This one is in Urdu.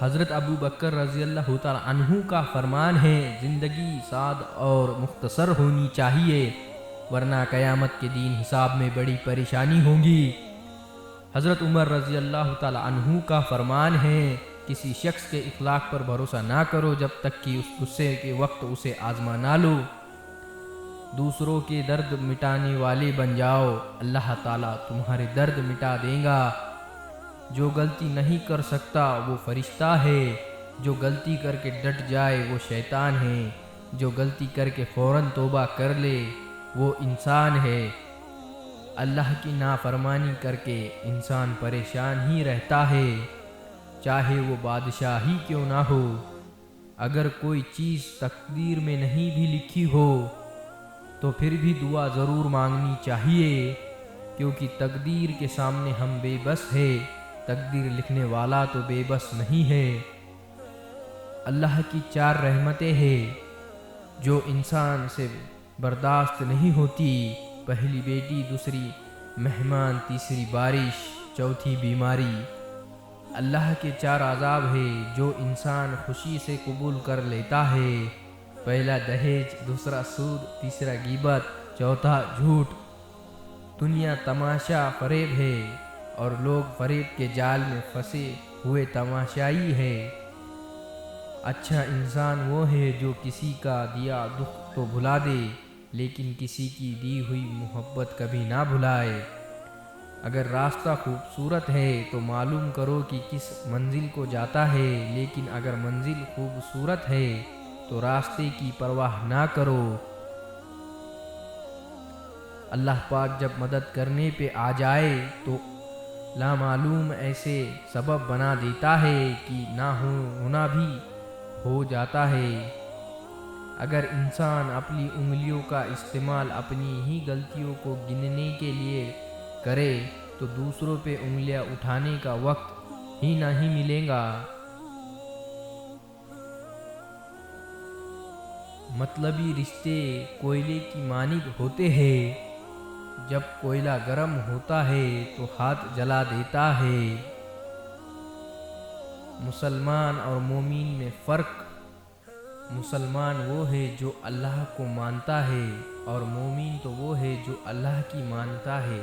حضرت ابو بکر رضی اللہ تعالیٰ عنہ کا فرمان ہے، زندگی سعد اور مختصر ہونی چاہیے ورنہ قیامت کے دن حساب میں بڑی پریشانی ہوگی۔ حضرت عمر رضی اللہ تعالیٰ عنہ کا فرمان ہے، کسی شخص کے اخلاق پر بھروسہ نہ کرو جب تک کہ اس غصے کے وقت اسے آزما نہ لو۔ دوسروں کے درد مٹانے والے بن جاؤ، اللہ تعالیٰ تمہارے درد مٹا دے گا۔ جو غلطی نہیں کر سکتا وہ فرشتہ ہے، جو غلطی کر کے ڈٹ جائے وہ شیطان ہے، جو غلطی کر کے فوراً توبہ کر لے وہ انسان ہے۔ اللہ کی نافرمانی کر کے انسان پریشان ہی رہتا ہے، چاہے وہ بادشاہ ہی کیوں نہ ہو۔ اگر کوئی چیز تقدیر میں نہیں بھی لکھی ہو تو پھر بھی دعا ضرور مانگنی چاہیے، کیونکہ تقدیر کے سامنے ہم بے بس ہے، تقدیر لکھنے والا تو بے بس نہیں ہے۔ اللہ کی 4 رحمتیں ہیں جو انسان سے برداشت نہیں ہوتی، پہلی بیٹی، دوسری مہمان، تیسری بارش، چوتھی بیماری۔ اللہ کے 4 عذاب ہیں جو انسان خوشی سے قبول کر لیتا ہے، پہلا دہیج، دوسرا سود، تیسرا غیبت، چوتھا جھوٹ۔ دنیا تماشا فریب ہے اور لوگ فریب کے جال میں پھنسے ہوئے تماشائی ہے۔ اچھا انسان وہ ہے جو کسی کا دیا دکھ تو بھلا دے لیکن کسی کی دی ہوئی محبت کبھی نہ بھلائے۔ اگر راستہ خوبصورت ہے تو معلوم کرو کہ کس منزل کو جاتا ہے، لیکن اگر منزل خوبصورت ہے تو راستے کی پرواہ نہ کرو۔ اللہ پاک جب مدد کرنے پہ آ جائے تو لامعلوم ایسے سبب بنا دیتا ہے کہ نہ ہونا بھی ہو جاتا ہے۔ اگر انسان اپنی انگلیوں کا استعمال اپنی ہی غلطیوں کو گننے کے لیے کرے تو دوسروں پہ انگلیاں اٹھانے کا وقت ہی نہیں ملے گا۔ مطلبی رشتے کوئلے کی مانند ہوتے ہیں، جب کوئلہ گرم ہوتا ہے تو ہاتھ جلا دیتا ہے۔ مسلمان اور مومن میں فرق: مسلمان وہ ہے جو اللہ کو مانتا ہے اور مومن تو وہ ہے جو اللہ کی مانتا ہے۔